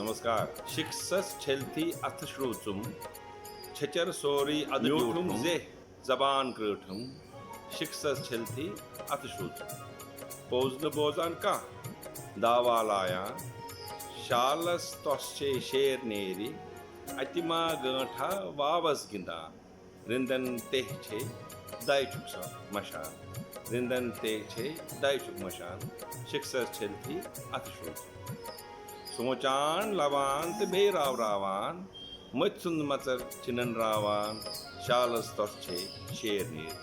नमस्कार। शिक्षस छेलती अथ श्रोचुम छचर सोरी अद्यूठुम जे जबान क्रोठुम शिक्षस छेलती अथ श्रोचुम पोजन बोजान का दावा लाया शालस तोस्चे शेर नेरी अतिमा गंठा वावस गिंदा रिंदन तेह दायचुक मशान रिंदन तेह दायचुक मशान शिक्षस छेलती अथ श्रोचुम सोचान लवान ते बे राव रावान मत्सुंद मचर चिनन रावान शालस तोस्चे शेर नेर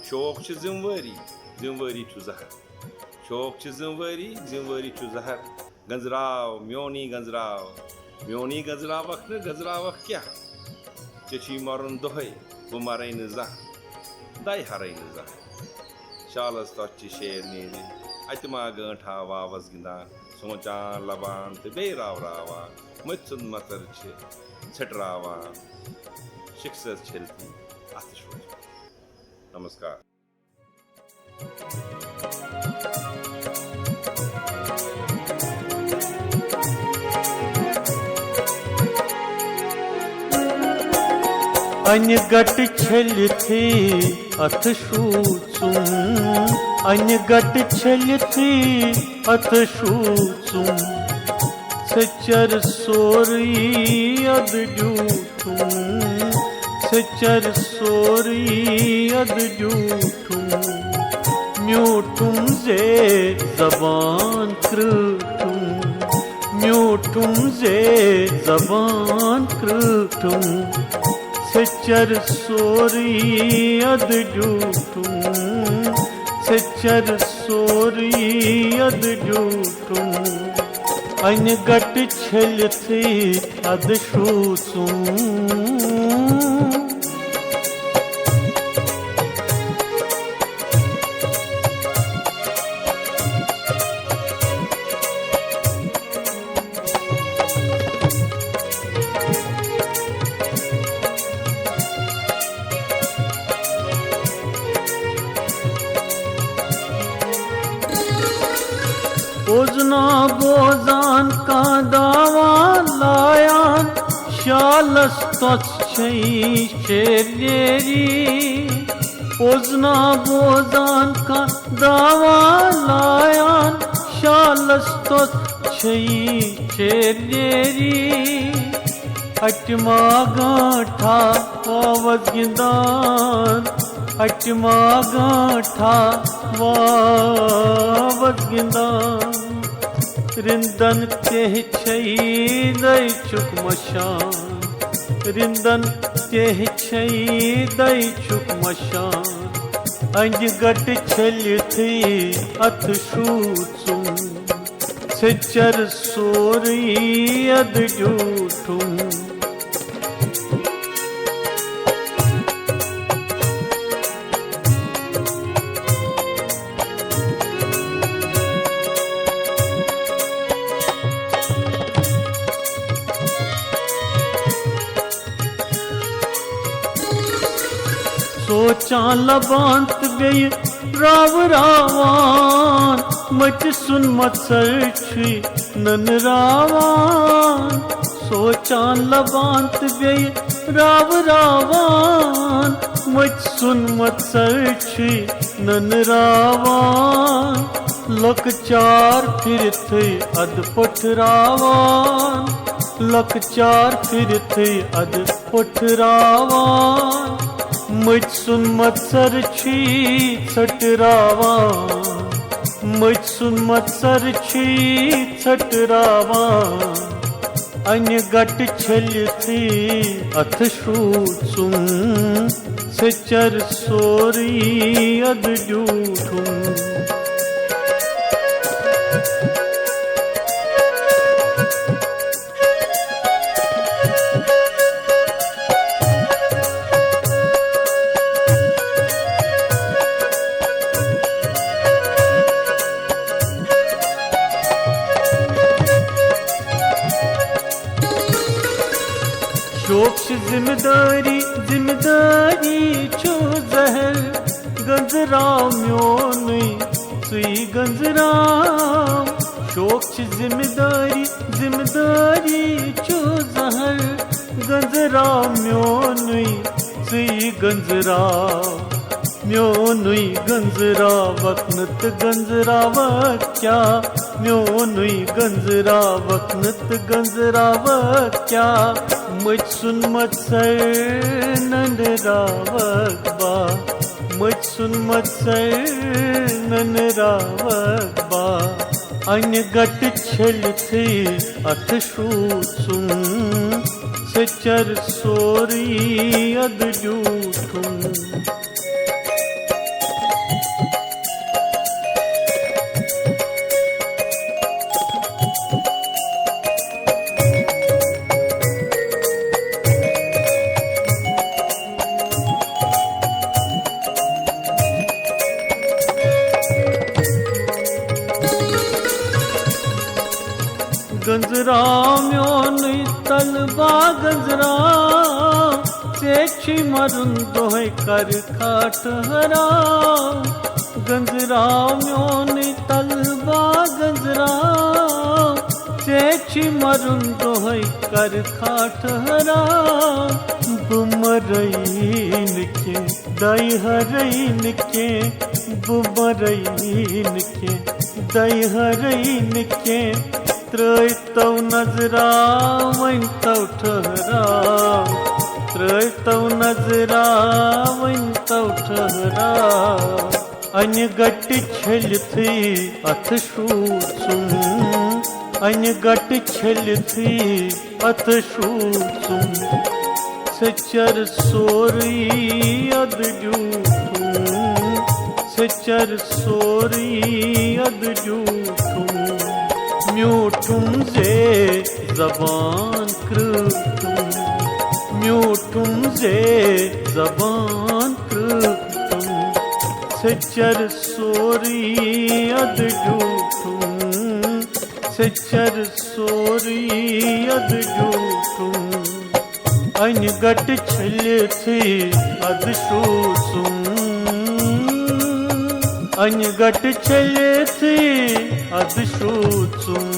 शोक छ जिम्मेवारी छु जहर शोक छ जिम्मेवारी छु जहर गंजराव म्योनी गंजरावक न गंजरावक क्या चची मरन दोहे वो मरे न जह दाई हरे न जह शालस तोस्चे शेर नेर अतमा गंठा वावस गिंदा सोचान लबान ते बे राव रावान मत्सुंद मचर छटरावान शिक्षस छेलती अथ श्रोचुम। नमस्कार। अनगट छलथी अथ श्रोचुम अनगट छलथी अथ श्रोचुम सचर सोरी अद जूठुम सचर सोरी अद जूठुम म्यूठुम जे जबान क्रूठुम म्यूठुम जे जबान क्रूठुम सचर सोरी अद जूठुम सचर सोरी अद जूठुम अनगट छलथी अद श्रोचुम। पोजना बोजान का दावा लायान शालस तोस्चे शेरेरी पोजना बोजान का दावा लायान शालस तोस्चे शेरेरी अटमा गांठा वावस गिंदान अटमा गांठा वावस गिंदान रिंदन तेह दैचुक मशान रिंदन तेह दैचुक मशान अनगट छलथी अथ श्रोचुम सचर सोरी अद जूठुम सोचा लबांत गई राव रावान मच सुन मत्सर छी नन रावान सोचा लबांत गई राव रावान मच सुन मत्सर छी नन रावान लक चार फिर थे अद पठरावान लक चार फिर थे अद पठरावान मत्सुन मत्सर छी छटरावान मत्सुन मत्सर छी छटरावान अनगट छलथी अथ श्रोचुम सचर सोरी अद जूठुम शोक जिम्मेदारी छो जहर गंजराव म्योन सुई गंजराव शोक च जिम्मेदारी जिम्मेदारी चो जहर गंजराव म्योनुई सी गंजराव म्योनुई गंजरावत गंजराव क्या म्योनुई गंजरावत गंजराव क्या मुझ सुन मत सर नंदरावत बा मुझ सुन मत सर नंदरावत बा अन्य गट छल थी अथ शूसुम सचर सोरी अद जूठुम गंजरा म्योनुई तलबा गंजरा सेठी मरुन दोहे कर खाट हरा गंजरा म्योनुई तलबा गंजरा सेठी मरुन दोहे कर खाट हरा बुमरईन के दई हरईन के बुमरईन के दई हरईन के त्रैतौ नजरा वन तौ ठहराव त्रैतौ नजरा वन तौ ठहराव अन्य गट छल थी अथ शूसुम अन्य गट छल थी अथ शूसुम सचर सोरी अद जूठुम सचर सोरी अद जूठुम म्यूठुम से जबान कृतुम म्यूठुम से जबान कृतुम सचर सोरी अद जूठुम सचर सोरी अद जूठुम अन्य गट छल थी अद शूसुम अन्य गट छल थी अद शूसुम